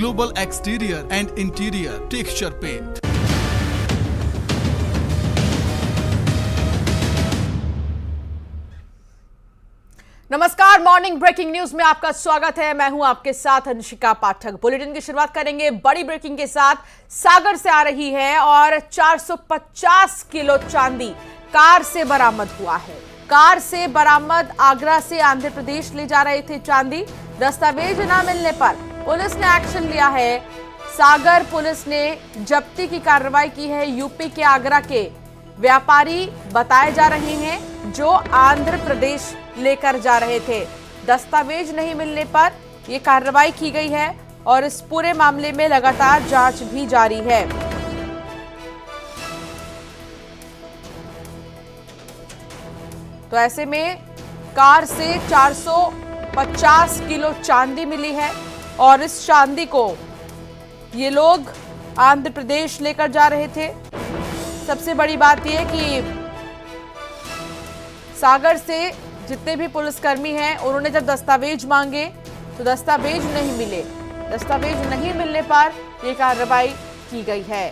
Global Exterior and Interior Texture Paint। नमस्कार, morning breaking news में आपका स्वागत है। मैं हूं आपके साथ अंशिका पाठक। बुलेटिन की शुरुआत करेंगे बड़ी ब्रेकिंग के साथ। सागर से आ रही है और 450 किलो चांदी कार से बरामद हुआ है। कार से बरामद आगरा से आंध्र प्रदेश ले जा रहे थे चांदी। दस्तावेज न मिलने पर पुलिस ने एक्शन लिया है। सागर पुलिस ने जब्ती की कार्रवाई की है। यूपी के आगरा के व्यापारी बताए जा रहे हैं जो आंध्र प्रदेश लेकर जा रहे थे। दस्तावेज नहीं मिलने पर यह कार्रवाई की गई है और इस पूरे मामले में लगातार जांच भी जारी है। तो ऐसे में कार से 450 किलो चांदी मिली है और इस चांदी को ये लोग आंध्र प्रदेश लेकर जा रहे थे। सबसे बड़ी बात यह कि सागर से जितने भी पुलिसकर्मी हैं उन्होंने जब दस्तावेज मांगे तो दस्तावेज नहीं मिले। दस्तावेज नहीं मिलने पर यह कार्रवाई की गई है।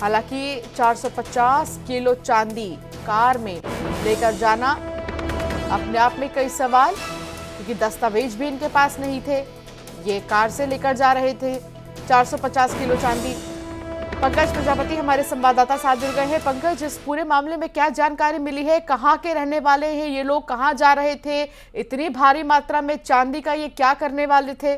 हालांकि 450 किलो चांदी कार में लेकर जाना अपने आप में कई सवाल, क्योंकि दस्तावेज भी इनके पास नहीं थे। ये कार से लेकर जा रहे थे 450 किलो चांदी। पंकज प्रजापति हमारे संवाददाता साथ जुड़ गए हैं। पंकज, इस पूरे मामले में क्या जानकारी मिली है? कहां के रहने वाले हैं ये लोग? कहां जा रहे थे? इतनी भारी मात्रा में चांदी का ये क्या करने वाले थे?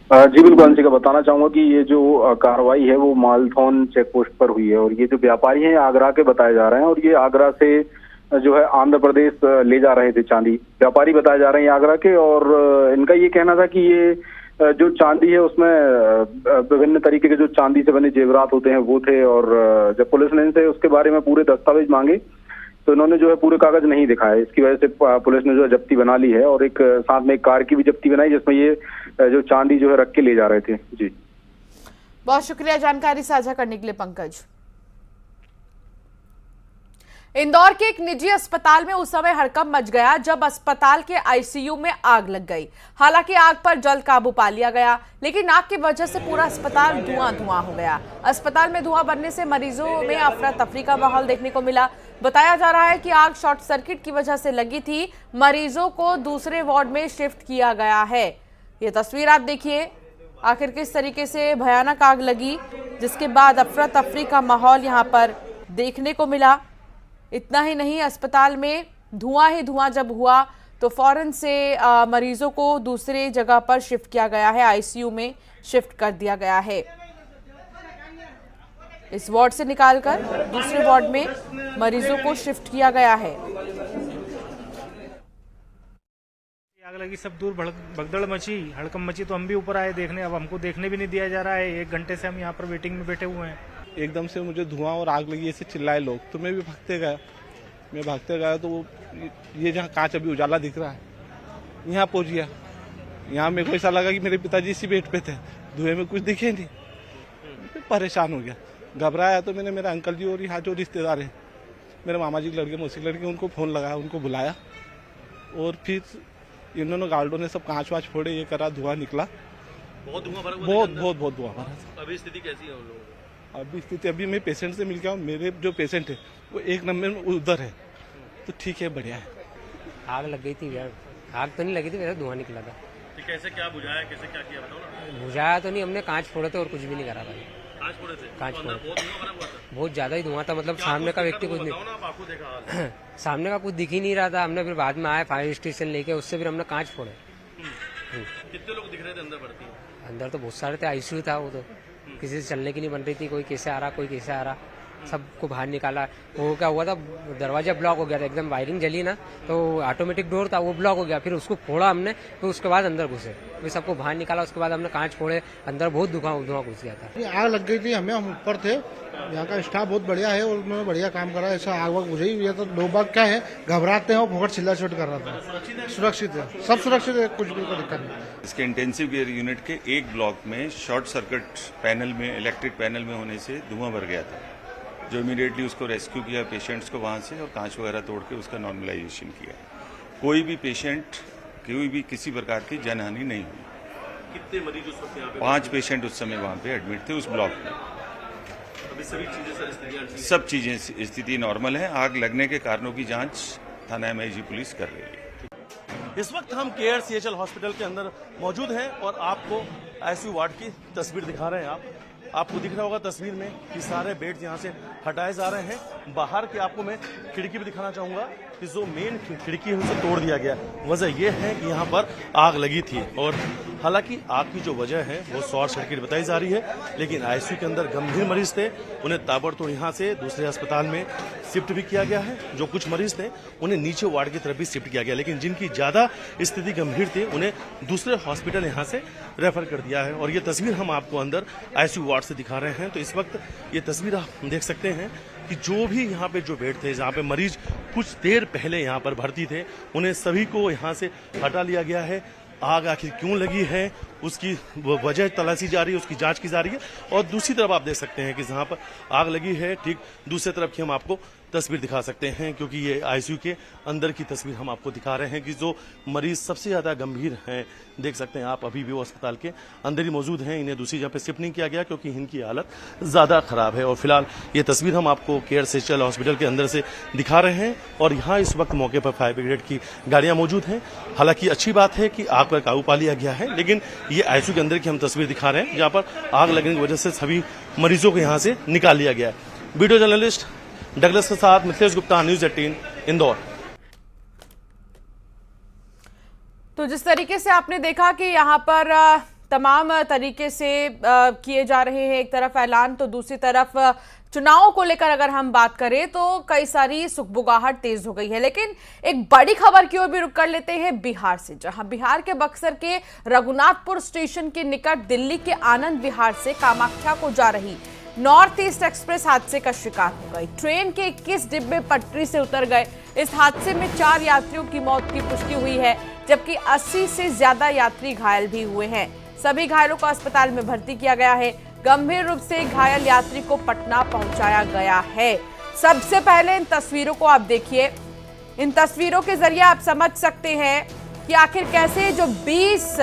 जी बिल्कुल अंशिका, बताना चाहूंगा कि ये जो कार्रवाई है वो मालथौन चेक पोस्ट पर हुई है और ये जो व्यापारी हैं आगरा के बताए जा रहे हैं और ये आगरा से जो है आंध्र प्रदेश ले जा रहे थे चांदी। व्यापारी बताए जा रहे हैं आगरा के और इनका ये कहना था कि ये जो चांदी है उसमें विभिन्न तरीके के जो चांदी से बने जेवरात होते हैं वो थे। और जब पुलिस ने इनसे उसके बारे में पूरे दस्तावेज मांगे तो इन्होंने जो है पूरे कागज नहीं दिखाए। इसकी वजह से पुलिस ने जो है जब्ती बना ली है और एक साथ में एक कार की भी जब्ती बनाई जिसमें ये जो चांदी जो है रख के ले जा रहे थे। जी बहुत शुक्रिया जानकारी साझा करने के लिए पंकज। इंदौर के एक निजी अस्पताल में उस समय हड़कंप मच गया जब अस्पताल के आईसीयू में आग लग गई। हालांकि आग पर जल्द काबू पा लिया गया, लेकिन आग की वजह से पूरा अस्पताल धुआं हो गया। अस्पताल में धुआं बनने से मरीजों में अफरा तफरी का माहौल देखने को मिला। बताया जा रहा है कि आग शॉर्ट सर्किट की वजह से लगी थी। मरीजों को दूसरे वार्ड में शिफ्ट किया गया है। ये तस्वीर आप देखिए, आखिर किस तरीके से भयानक आग लगी, जिसके बाद अफरा तफरी का माहौल यहाँ पर देखने को मिला। इतना ही नहीं, अस्पताल में धुआं ही धुआं जब हुआ तो फौरन से मरीजों को दूसरे जगह पर शिफ्ट किया गया है। आईसीयू में शिफ्ट कर दिया गया है। इस वार्ड से निकालकर दूसरे वार्ड में मरीजों को शिफ्ट किया गया है। आग लगी, सब दूर भगदड़ मची, हड़कंप मची तो हम भी ऊपर आए देखने। अब हमको देखने भी नहीं दिया जा रहा है। 1 घंटे से हम यहाँ पर वेटिंग में बैठे हुए हैं। एकदम से मुझे धुआं और आग लगी ऐसे चिल्लाए लोग, तो मैं भी भागते गया। मैं भागते गया तो ये जहाँ कांच अभी उजाला दिख रहा है यहाँ पहुंच गया। यहाँ मेरे को ऐसा लगा कि मेरे पिताजी इसी बेड पे थे, धुएं में कुछ दिखे नहीं। परेशान हो गया, घबराया। तो मैंने मेरे अंकल जी और यहाँ जो रिश्तेदार हैं, मेरे मामा जी की लड़के, मौसी की लड़के, उनको फ़ोन लगाया, उनको बुलाया और फिर इन्होंने गार्डों ने सब कांच वाँच फोड़े, ये करा, धुआं निकला। बहुत धुआं भरा, बहुत धुआं भरा। अभी स्थिति कैसी है उन लोगों की? अभी स्थिति, अभी मैं पेशेंट से मिल गया हूँ। मेरे जो पेशेंट है वो 1 नंबर में उधर है, तो ठीक है, बढ़िया है। आग लग गई थी यार, आग तो नहीं लगी थी, वैसे धुआं निकला था। तो कैसे क्या बुझाया, कैसे क्या किया बताओ ना। बुझाया तो नहीं, हमने कांच फोड़े थे और कुछ भी नहीं करा था। कांच फोड़े थे? कांच फोड़े, बहुत धुआं भरा हुआ था, बहुत ज्यादा ही धुआं था। मतलब सामने का व्यक्ति कुछ नहीं, सामने का कुछ दिख ही नहीं रहा था। हमने फिर बाद में आया फायर स्टेशन लेके, उससे फिर हमने कांच फोड़े। कितने लोग दिख रहे थे अंदर भर्ती? अंदर तो बहुत सारे थे, आईसीयू था वो, तो किसी से चलने की नहीं बन रही थी। कोई कैसे आ रहा, कोई कैसे आ रहा, सबको बाहर निकाला। वो क्या हुआ था, दरवाजा ब्लॉक हो गया था, एकदम वायरिंग जली ना, तो ऑटोमेटिक डोर था वो ब्लॉक हो गया। फिर उसको फोड़ा हमने, फिर उसके बाद अंदर घुसे, फिर सबको बाहर निकाला। उसके बाद हमने कांच फोड़े, अंदर बहुत धुआं घुस गया था। आग लग गई थी हमें, हम ऊपर थे। यहाँ का स्टाफ बहुत बढ़िया है और उन्होंने बढ़िया काम करा। ऐसा आग वाग बुझाई हुई है तो लोग बाग क्या है, घबराते हैं और फोकट चिल्ला चोट कर रहा था। सुरक्षित है, सब सुरक्षित है, कुछ भी कोई दिक्कत नहीं। इसके इंटेंसिव केयर यूनिट के एक ब्लॉक में शॉर्ट सर्किट पैनल में, इलेक्ट्रिक पैनल में होने से धुआं भर गया था, जो इमीडिएटली उसको रेस्क्यू किया पेशेंट्स को वहाँ से और कांच वगैरह तोड़ के उसका नॉर्मलाइजेशन किया। कोई भी पेशेंट, कोई भी किसी प्रकार की जनहानि नहीं हुई। कितने मरीज उस वक्त यहाँ पे? 5 पेशेंट उस समय वहाँ पे एडमिट थे उस ब्लॉक में। अभी सभी चीजें सर स्थितियाँ ठीक हैं? सब चीजें स्थिति नॉर्मल है। आग लगने के कारणों की जांच थाना एमआईजी पुलिस कर रही है। इस वक्त हम केयर सीएचएल हॉस्पिटल के अंदर मौजूद हैं और आपको आईसीयू वार्ड की तस्वीर दिखा रहे हैं। आपको दिख रहा होगा तस्वीर में कि सारे बेड्स यहाँ से हटाए जा रहे हैं। बाहर की आपको मैं खिड़की भी दिखाना चाहूंगा कि जो मेन खिड़की है उसे तोड़ दिया गया। वजह यह है कि यहाँ पर आग लगी थी और हालांकि आग की जो वजह है वो शॉर्ट सर्किट बताई जा रही है, लेकिन आईसीयू के अंदर गंभीर मरीज थे, उन्हें ताबड़तोड़ यहाँ से दूसरे अस्पताल में शिफ्ट भी किया गया है। जो कुछ मरीज थे उन्हें नीचे वार्ड की तरफ भी शिफ्ट किया गया, लेकिन जिनकी ज्यादा स्थिति गंभीर थी उन्हें दूसरे हॉस्पिटल यहाँ से रेफर कर दिया है। और ये तस्वीर हम आपको अंदर आईसीयू वार्ड से दिखा रहे हैं। तो इस वक्त ये तस्वीर आप देख सकते हैं कि जो भी यहाँ पे जो बेड थे, जहाँ पे मरीज कुछ देर पहले यहाँ पर भर्ती थे, उन्हें सभी को यहाँ से हटा लिया गया है। आग आखिर क्यों लगी है उसकी वजह तलाशी जा रही है, उसकी जांच की जा रही है। और दूसरी तरफ आप देख सकते हैं कि जहां पर आग लगी है ठीक दूसरी तरफ की हम आपको तस्वीर दिखा सकते हैं, क्योंकि ये आईसीयू के अंदर की तस्वीर हम आपको दिखा रहे हैं कि जो मरीज सबसे ज्यादा गंभीर हैं, देख सकते हैं आप, अभी भी वो अस्पताल के अंदर ही मौजूद हैं। इन्हें दूसरी जगह पे शिफ्ट नहीं किया गया क्योंकि इनकी हालत ज्यादा खराब है। और फिलहाल ये तस्वीर हम आपको केयर सीएचएल हॉस्पिटल के अंदर से दिखा रहे हैं और यहाँ इस वक्त मौके पर फायर ब्रिगेड की गाड़ियां मौजूद हैं। हालांकि अच्छी बात है कि आग पर काबू पा लिया गया है, लेकिन ये आईसीयू के अंदर की हम तस्वीर दिखा रहे हैं जहाँ पर आग लगने की वजह से सभी मरीजों को यहाँ से निकाल लिया गया है। वीडियो जर्नलिस्ट डगलस के साथ मिथिलेश गुप्ता, न्यूज 18 इंदौर। तो जिस तरीके से आपने देखा कि यहाँ पर तमाम तरीके से किए जा रहे हैं, एक तरफ ऐलान तो दूसरी तरफ चुनावों को लेकर अगर हम बात करें तो कई सारी सुगबुगाहट तेज हो गई है। लेकिन एक बड़ी खबर की ओर भी रुक कर लेते हैं बिहार से, जहां बिहार के बक्सर के रघुनाथपुर स्टेशन के निकट दिल्ली के आनंद विहार से कामाख्या को जा रही नॉर्थ ईस्ट एक्सप्रेस हादसे का शिकार हो गई। ट्रेन के 21 डिब्बे पटरी से उतर गए। इस हादसे में 4 यात्रियों की मौत की पुष्टि हुई है, जबकि 80 से ज्यादा यात्री घायल भी हुए हैं। सभी घायलों को अस्पताल में भर्ती किया गया है। गंभीर रूप से घायल यात्री को पटना पहुंचाया गया है। सबसे पहले इन तस्वीरों को आप देखिए। इन तस्वीरों के जरिए आप समझ सकते हैं कि आखिर कैसे जो 20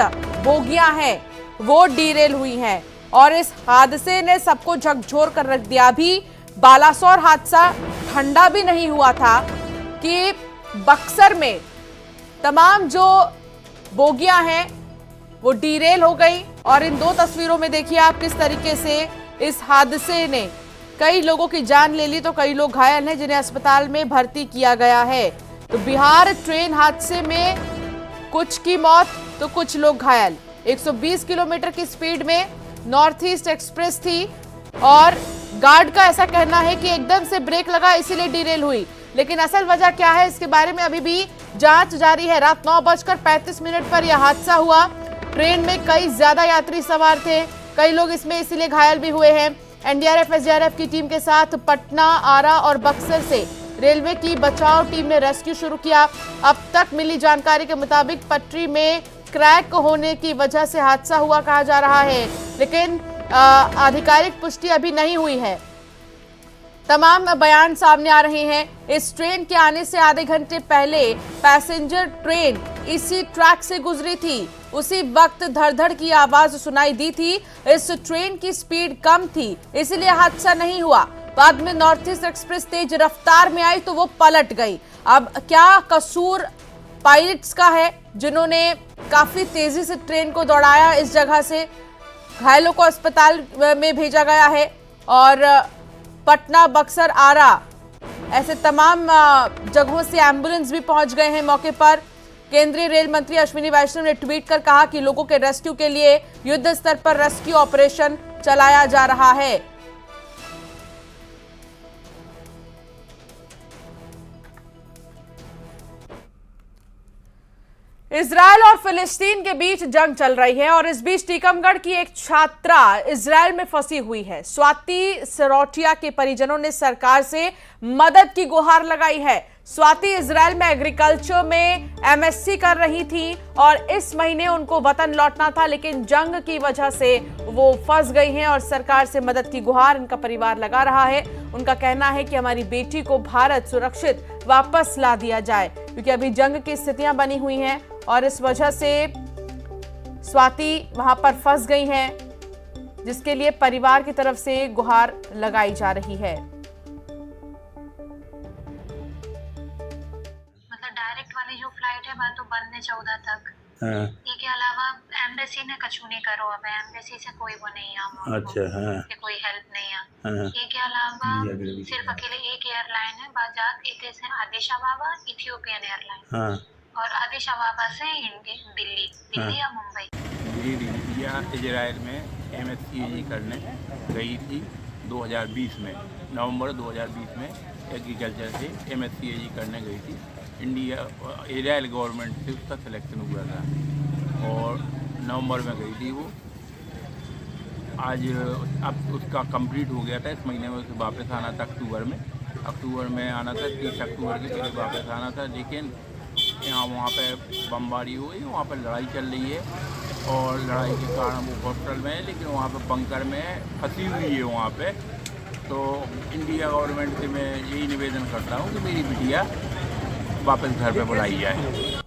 बोगियां हैं वो डीरेल हुई हैं और इस हादसे ने सबको झकझोर कर रख दिया। अभी बालासोर हादसा ठंडा भी नहीं हुआ था कि बक्सर में तमाम जो बोगियां हैं वो डीरेल हो गई। और इन 2 तस्वीरों में देखिए आप किस तरीके से इस हादसे ने कई लोगों की जान ले ली, तो कई लोग घायल हैं जिन्हें अस्पताल में भर्ती किया गया है। तो बिहार ट्रेन हादसे में कुछ की मौत तो कुछ लोग घायल। 120 किलोमीटर की स्पीड में नॉर्थ ईस्ट एक्सप्रेस थी और गार्ड का ऐसा कहना है कि एकदम से ब्रेक लगा इसीलिए डीरेल हुई, लेकिन असल वजह क्या है इसके बारे में अभी भी जांच जारी है। रात 9:35 पर यह हादसा हुआ। ट्रेन में कई ज्यादा यात्री सवार थे, कई लोग इसमें इसीलिए घायल भी हुए हैं। एनडीआरएफ एसडीआरएफ की टीम के साथ पटना, आरा और बक्सर से रेलवे की बचाव टीम ने रेस्क्यू शुरू किया। अब तक मिली जानकारी के मुताबिक पटरी में क्रैक होने की वजह से हादसा हुआ कहा जा रहा है, लेकिन आधिकारिक पुष्टि अभी नहीं हुई है। तमाम बयान सामने आ रहे हैं। इस ट्रेन के आने से आधे घंटे पहले पैसेंजर ट्रेन इसी ट्रैक से गुजरी थी। उसी वक्त धड़-धड़ की आवाज सुनाई दी थी। इस ट्रेन की स्पीड कम थी, इसलिए हादसा नहीं हुआ। बाद में नॉर्थ ईस्ट एक्सप्रेस तेज रफ्तार में आई तो वो पलट गई। अब क्या कसूर पायलट्स का है जिन्होंने काफी तेजी से ट्रेन को दौड़ाया इस जगह से? घायलों को अस्पताल में भेजा गया है और पटना, बक्सर, आरा ऐसे तमाम जगहों से एम्बुलेंस भी पहुंच गए हैं मौके पर। केंद्रीय रेल मंत्री अश्विनी वैष्णव ने ट्वीट कर कहा कि लोगों के रेस्क्यू के लिए युद्ध स्तर पर रेस्क्यू ऑपरेशन चलाया जा रहा है। इजरायल और फिलिस्तीन के बीच जंग चल रही है और इस बीच टीकमगढ़ की एक छात्रा इजरायल में फंसी हुई है। स्वाति सरोटिया के परिजनों ने सरकार से मदद की गुहार लगाई है। स्वाति इजरायल में एग्रीकल्चर में एमएससी कर रही थी और इस महीने उनको वतन लौटना था, लेकिन जंग की वजह से वो फंस गई हैं और सरकार से मदद की गुहार इनका परिवार लगा रहा है। उनका कहना है कि हमारी बेटी को भारत सुरक्षित वापस ला दिया जाए, क्योंकि अभी जंग की स्थितियां बनी हुई हैं और इस वजह से स्वाति वहां पर फंस गई हैं, जिसके लिए परिवार की तरफ से गुहार लगाई जा रही है। मतलब डायरेक्ट वाली जो फ्लाइट है वह तो बंद है 14 तक। इसके अलावा एम्बेसी ने कछु नहीं करो, अब एम्बेसी से कोई वो नहीं है। अच्छा, कि कोई हेल्प नहीं है। इसके अलावा सिर्फ अकेले एक एयरलाइन है, बाजात इथे से आदिश अबाबा इथियोपियन एयरलाइन, और आदिश अबाबा से दिल्ली या मुंबई। इंडिया इजराइल में MSCAG करने गई थी 2020 में, नवंबर 2020 में एग्रीकल्चर से MSCAG करने गई थी। इंडिया इजराइल गवर्नमेंट से उसका सिलेक्शन हुआ था और नवंबर में गई थी वो। आज अब उसका कंप्लीट हो गया था, इस महीने में उसे वापस आना था। अक्टूबर में आना था, 30 अक्टूबर के पहले वापस आना था, लेकिन यहाँ वहाँ पे बमबारी हुई, वहाँ पर लड़ाई चल रही है और लड़ाई के कारण वो हॉस्टल में है, लेकिन वहाँ पे बंकर में फंसी हुई है वहाँ पे। तो इंडिया गवर्नमेंट से मैं यही निवेदन करता हूँ कि मेरी बिटिया वापस घर पे बुलाई जाए।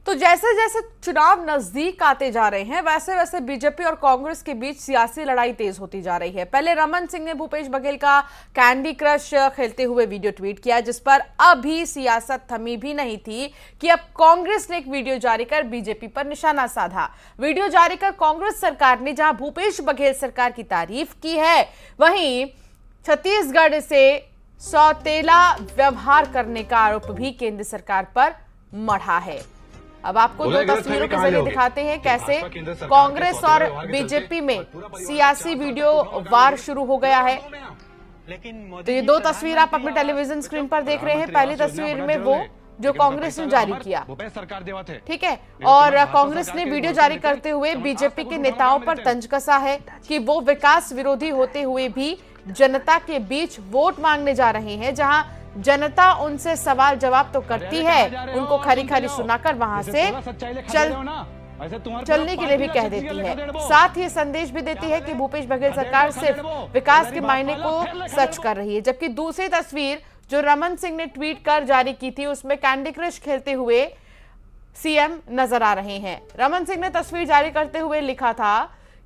तो जैसे जैसे चुनाव नजदीक आते जा रहे हैं, वैसे वैसे बीजेपी और कांग्रेस के बीच सियासी लड़ाई तेज होती जा रही है। पहले रमन सिंह ने भूपेश बघेल का कैंडी क्रश खेलते हुए वीडियो ट्वीट किया, जिस पर अभी सियासत थमी भी नहीं थी कि अब कांग्रेस ने एक वीडियो जारी कर बीजेपी पर निशाना साधा। वीडियो जारी कर कांग्रेस सरकार ने जहां भूपेश बघेल सरकार की तारीफ की है, वहीं छत्तीसगढ़ से सौतेला व्यवहार करने का आरोप भी केंद्र सरकार पर मढ़ा है। अब आपको दो तस्वीरों के जरिए दिखाते हैं कैसे कांग्रेस और बीजेपी में सियासी वीडियो वार शुरू हो गया है। तो ये दो तस्वीर आप अपने टेलीविजन स्क्रीन पर देख रहे हैं। पहली तस्वीर में वो जो कांग्रेस ने जारी किया, ठीक है, और कांग्रेस ने वीडियो जारी करते हुए बीजेपी के नेताओं पर तंज कसा है कि वो विकास विरोधी होते हुए भी जनता के बीच वोट मांगने जा रहे हैं, जहां जनता उनसे सवाल जवाब तो करती है, उनको खरी खरी सुनाकर वहां से चलने के लिए भी कह देती है। साथ ही संदेश भी देती है कि भूपेश बघेल सरकार सिर्फ विकास के मायने को सच कर रही है। जबकि दूसरी तस्वीर जो रमन सिंह ने ट्वीट कर जारी की थी, उसमें कैंडी क्रश खेलते हुए सीएम नजर आ रहे हैं। रमन सिंह ने तस्वीर जारी करते हुए लिखा था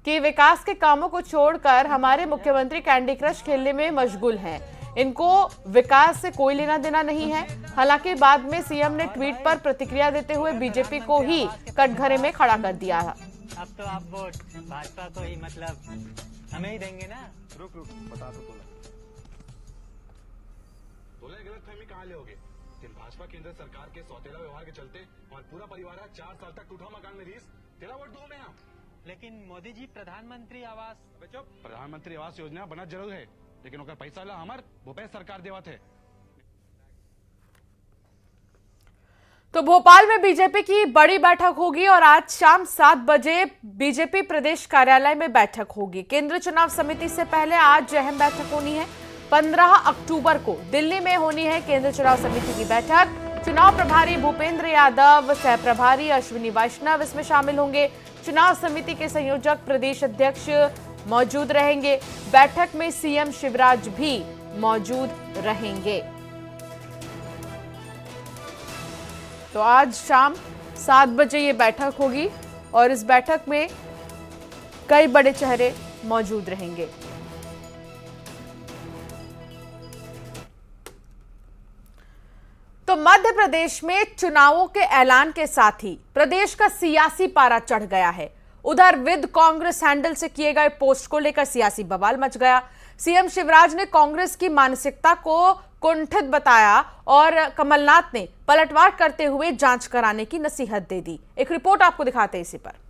कि विकास के कामों को छोड़कर हमारे मुख्यमंत्री कैंडी क्रश खेलने में मशगूल हैं, इनको विकास से कोई लेना देना नहीं है। हालांकि बाद में सीएम ने ट्वीट पर प्रतिक्रिया देते हुए बीजेपी को ही कटघरे में खड़ा कर दिया है। अब तो आप वोट भाजपा को ही, मतलब हमें ही देंगे ना। रुक बता दो तोला गलतफहमी कहाँ ले होगे? भाजपा केंद्र सरकार के सौतेला व्यवहार के चलते और पूरा परिवार 4 साल तक टूटा मकान में रीस, तेरा वोट दो में। लेकिन मोदी जी प्रधानमंत्री आवास योजना बना जरूर है, लेकिन ओकर पैसा ला हमार भूपेश सरकार देवत है। तो भोपाल में बीजेपी की बड़ी बैठक होगी और आज शाम 7 बजे बीजेपी प्रदेश कार्यालय में बैठक होगी। केंद्रीय चुनाव समिति से पहले आज अहम बैठक होनी है। 15 अक्टूबर को दिल्ली में होनी है केंद्रीय चुनाव समिति की बैठक। चुनाव प्रभारी भूपेंद्र यादव, सह प्रभारी अश्विनी वैष्णव इसमें शामिल होंगे। चुनाव समिति के संयोजक प्रदेश अध्यक्ष मौजूद रहेंगे। बैठक में सीएम शिवराज भी मौजूद रहेंगे। तो आज शाम 7 बजे ये बैठक होगी और इस बैठक में कई बड़े चेहरे मौजूद रहेंगे। तो मध्य प्रदेश में चुनावों के ऐलान के साथ ही प्रदेश का सियासी पारा चढ़ गया है। उधर विद कांग्रेस हैंडल से किए गए पोस्ट को लेकर सियासी बवाल मच गया। सीएम शिवराज ने कांग्रेस की मानसिकता को कुंठित बताया और कमलनाथ ने पलटवार करते हुए जांच कराने की नसीहत दे दी। एक रिपोर्ट आपको दिखाते हैं इसी पर।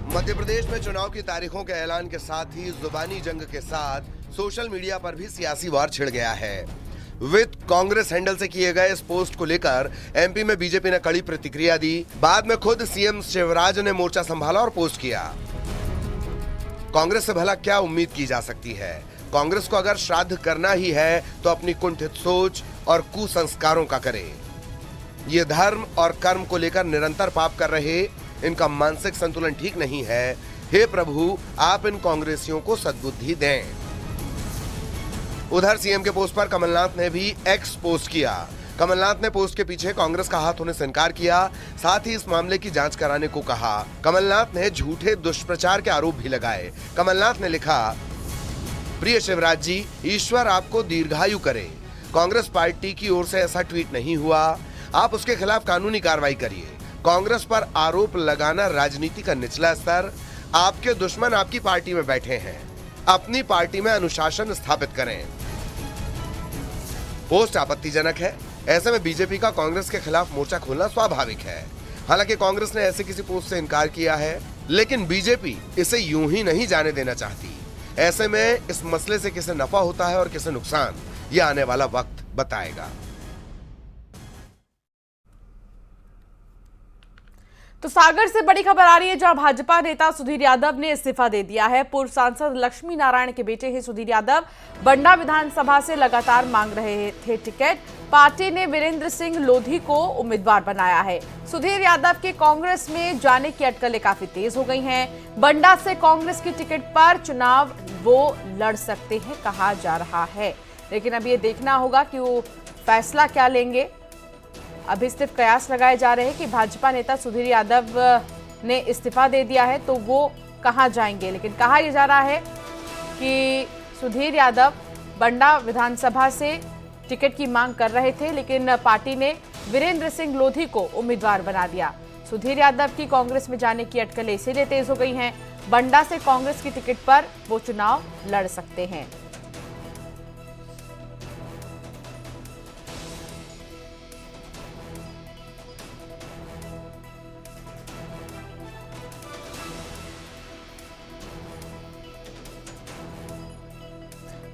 मध्य प्रदेश में चुनाव की तारीखों के ऐलान के साथ ही जुबानी जंग के साथ सोशल मीडिया पर भी सियासी वार छिड़ गया है। विद कांग्रेस हैंडल से किए गए इस पोस्ट को लेकर एमपी में बीजेपी ने कड़ी प्रतिक्रिया दी। बाद में खुद सीएम शिवराज ने मोर्चा संभाला और पोस्ट किया। कांग्रेस से भला क्या उम्मीद की जा सकती है? कांग्रेस को अगर श्राद्ध करना ही है तो अपनी कुंठित सोच और कुसंस्कारों का करे। ये धर्म और कर्म को लेकर निरंतर पाप कर रहे, इनका मानसिक संतुलन ठीक नहीं है, हे प्रभु, आप इन कांग्रेसियों को सद्बुद्धि दें। उधर सीएम के पोस्ट पर कमलनाथ ने भी एक्स पोस्ट किया। कमलनाथ ने पोस्ट के पीछे कांग्रेस का हाथ होने से इनकार किया, साथ ही इस मामले की जांच कराने को कहा। कमलनाथ ने झूठे दुष्प्रचार के आरोप भी लगाए। कमलनाथ ने लिखा, प्रिय शिवराज जी, ईश्वर आपको दीर्घायु करे। कांग्रेस पार्टी की ओर से ऐसा ट्वीट नहीं हुआ। आप उसके खिलाफ कानूनी कार्रवाई करिए। कांग्रेस पर आरोप लगाना राजनीति का निचला स्तर। आपके दुश्मन आपकी पार्टी में बैठे हैं। अपनी पार्टी में अनुशासन स्थापित करें। पोस्ट आपत्तिजनक है। ऐसे में बीजेपी का कांग्रेस के खिलाफ मोर्चा खोलना स्वाभाविक है। हालांकि कांग्रेस ने ऐसे किसी पोस्ट से इनकार किया है, लेकिन बीजेपी इसे यूं ही नहीं जाने देना चाहती। ऐसे में इस मसले से किसे नफा होता है और किसे नुकसान, ये आने वाला वक्त बताएगा। तो सागर से बड़ी खबर आ रही है, जहां भाजपा नेता सुधीर यादव ने इस्तीफा दे दिया है। पूर्व सांसद लक्ष्मी नारायण के बेटे हैं सुधीर यादव। बंडा विधानसभा से लगातार मांग रहे थे टिकट। पार्टी ने वीरेंद्र सिंह लोधी को उम्मीदवार बनाया है। सुधीर यादव के कांग्रेस में जाने की अटकलें काफी तेज हो गई हैं। बंडा से कांग्रेस की टिकट पर चुनाव वो लड़ सकते हैं कहा जा रहा है, लेकिन अब ये देखना होगा कि वो फैसला क्या लेंगे। अभी सिर्फ कयास लगाए जा रहे हैं कि भाजपा नेता सुधीर यादव ने इस्तीफा दे दिया है तो वो कहां जाएंगे, लेकिन कहा यह जा रहा है कि सुधीर यादव बंडा विधानसभा से टिकट की मांग कर रहे थे, लेकिन पार्टी ने वीरेंद्र सिंह लोधी को उम्मीदवार बना दिया। सुधीर यादव की कांग्रेस में जाने की अटकलें इसीलिए तेज हो गई हैं। बंडा से कांग्रेस की टिकट पर वो चुनाव लड़ सकते हैं।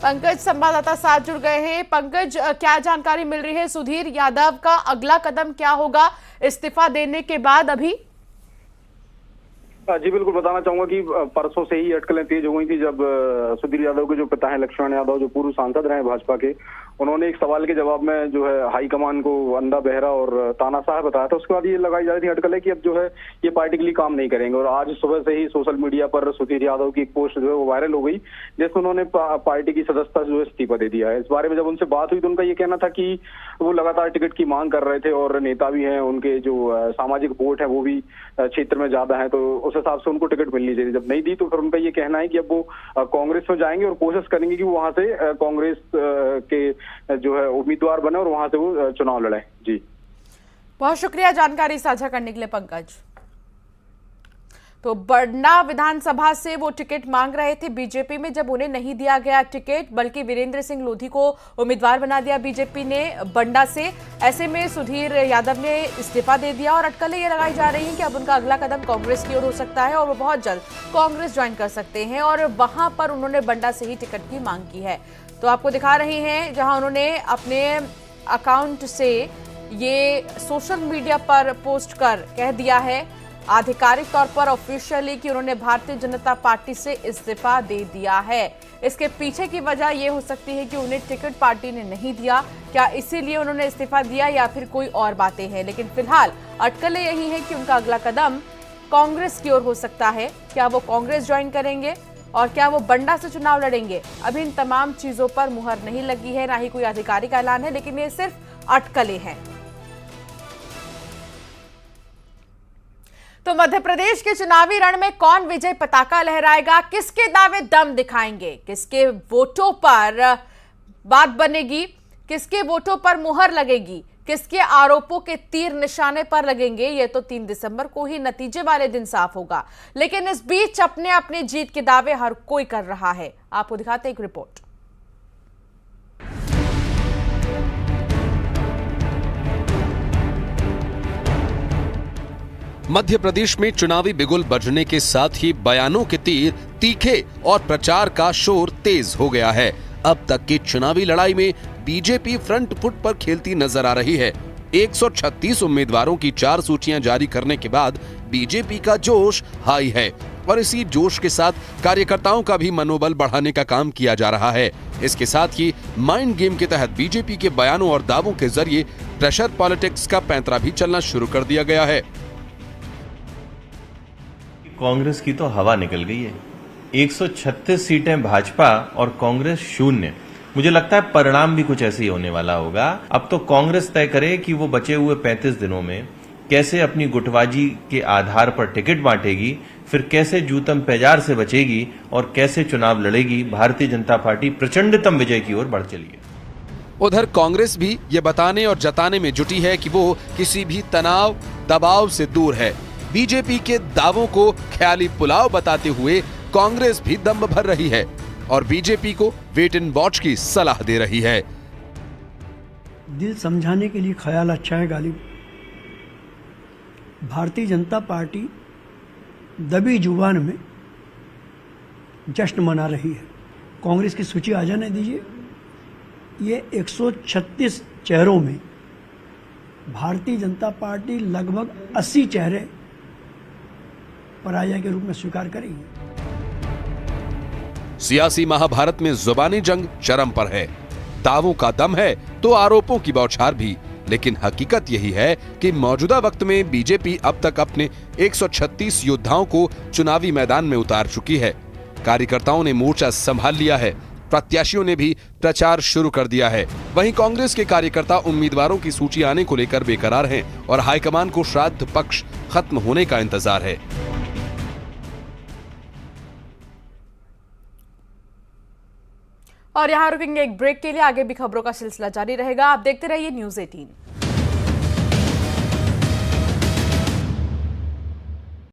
पंकज संवाददाता साथ जुड़ गए हैं। पंकज, क्या जानकारी मिल रही है? सुधीर यादव का अगला कदम क्या होगा इस्तीफा देने के बाद? अभी जी बिल्कुल, बताना चाहूंगा कि परसों से ही अटकलें तेज हो गई थी, जब सुधीर यादव के जो पिता हैं लक्ष्मण यादव, जो पूर्व सांसद रहे भाजपा के, उन्होंने एक सवाल के जवाब में जो है हाईकमान को अंधा बहरा और तानाशाह बताया था। उसके बाद ये लगाई जा रही थी अटकलें कि अब जो है ये पार्टी के लिए काम नहीं करेंगे। और आज सुबह से ही सोशल मीडिया पर सुधीर यादव की एक पोस्ट जो है वो वायरल हो गई, जिसमें उन्होंने पार्टी की सदस्यता जो है इस्तीफा दे दिया है। इस बारे में जब उनसे बात हुई तो उनका ये कहना था कि वो लगातार टिकट की मांग कर रहे थे और नेता भी हैं, उनके जो सामाजिक वोट है वो भी क्षेत्र में ज्यादा है, तो उस हिसाब से उनको टिकट मिलनी चाहिए। जब नहीं दी तो फिर उनका ये कहना है कि अब वो कांग्रेस में जाएंगे और कोशिश करेंगे कि वो वहां से कांग्रेस के जो है उम्मीदवार बने और वहां से वो चुनाव लड़े। जी बहुत शुक्रिया जानकारी साझा करने के लिए पंकज। तो बंडा विधानसभा से वो टिकट मांग रहे थे बीजेपी में, जब उन्हें नहीं दिया गया टिकट बल्कि वीरेंद्र सिंह लोधी को उम्मीदवार बना दिया बीजेपी ने बंडा से, ऐसे में सुधीर यादव ने इस्तीफा दे दिया और अटकलें ये लगाई जा रही हैं कि अब उनका अगला कदम कांग्रेस की ओर हो सकता है और वो बहुत जल्द कांग्रेस ज्वाइन कर सकते हैं और वहां पर उन्होंने बंडा से ही टिकट की मांग की है। तो आपको दिखा रहे हैं जहां उन्होंने अपने अकाउंट से ये सोशल मीडिया पर पोस्ट कर कह दिया है आधिकारिक तौर पर ऑफिशियली कि उन्होंने भारतीय जनता पार्टी से इस्तीफा दे दिया है। इसके पीछे की वजह यह हो सकती है कि उन्हें टिकट पार्टी ने नहीं दिया, क्या इसीलिए उन्होंने इस्तीफा दिया या फिर कोई और बातें हैं, लेकिन फिलहाल अटकलें यही है कि उनका अगला कदम कांग्रेस की ओर हो सकता है। क्या वो कांग्रेस ज्वाइन करेंगे और क्या वो बंडा से चुनाव लड़ेंगे? अभी इन तमाम चीजों पर मुहर नहीं लगी है, ना ही कोई आधिकारिक ऐलान है, लेकिन ये सिर्फ अटकलें हैं। तो मध्य प्रदेश के चुनावी रण में कौन विजय पताका लहराएगा, किसके दावे दम दिखाएंगे, किसके वोटों पर बात बनेगी, किसके वोटों पर मुहर लगेगी, किसके आरोपों के तीर निशाने पर लगेंगे, ये तो 3 दिसंबर को ही नतीजे वाले दिन साफ होगा। लेकिन इस बीच अपने अपने जीत के दावे हर कोई कर रहा है। आपको दिखाते एक रिपोर्ट। मध्य प्रदेश में चुनावी बिगुल बजने के साथ ही बयानों के तीर तीखे और प्रचार का शोर तेज हो गया है। अब तक की चुनावी लड़ाई में बीजेपी फ्रंट फुट पर खेलती नजर आ रही है। 136 उम्मीदवारों की 4 सूचियां जारी करने के बाद बीजेपी का जोश हाई है और इसी जोश के साथ कार्यकर्ताओं का भी मनोबल बढ़ाने का काम किया जा रहा है। इसके साथ ही माइंड गेम के तहत बीजेपी के बयानों और दावों के जरिए प्रेशर पॉलिटिक्स का पैंतरा भी चलना शुरू कर दिया गया है। कांग्रेस की तो हवा निकल गई है। 136 सीटें भाजपा और कांग्रेस 0। मुझे लगता है परिणाम भी कुछ ऐसे ही होने वाला होगा। अब तो कांग्रेस तय करे कि वो बचे हुए 35 दिनों में कैसे अपनी गुटबाजी के आधार पर टिकट बांटेगी, फिर कैसे जूतम पैजार से बचेगी और कैसे चुनाव लड़ेगी। भारतीय जनता पार्टी प्रचंडतम विजय की ओर बढ़ चली है। उधर कांग्रेस भी ये बताने और जताने में जुटी है कि वो किसी भी तनाव दबाव से दूर है। बीजेपी के दावों को ख्याली पुलाव बताते हुए कांग्रेस भी दम भर रही है और बीजेपी को वेट एंड वॉच की सलाह दे रही है। दिल समझाने के लिए ख्याल अच्छा है गालिब। भारतीय जनता पार्टी दबी जुबान में जश्न मना रही है। कांग्रेस की सूची आ जाने दीजिए। ये 136 चेहरों में भारतीय जनता पार्टी लगभग 80 चेहरे पराजय के रूप में स्वीकार करेगी। सियासी महाभारत में जुबानी जंग चरम पर है। दावों का दम है तो आरोपों की बौछार भी, लेकिन हकीकत यही है कि मौजूदा वक्त में बीजेपी अब तक अपने 136 योद्धाओं को चुनावी मैदान में उतार चुकी है। कार्यकर्ताओं ने मोर्चा संभाल लिया है, प्रत्याशियों ने भी प्रचार शुरू कर दिया है। वहीं कांग्रेस के कार्यकर्ता उम्मीदवारों की सूची आने को लेकर बेकरार हैं और हाईकमान को श्राद्ध पक्ष खत्म होने का इंतजार है। और यहाँ रुकेंगे एक ब्रेक के लिए। आगे भी खबरों का सिलसिला जारी रहेगा। आप देखते रहिए न्यूज़ 18।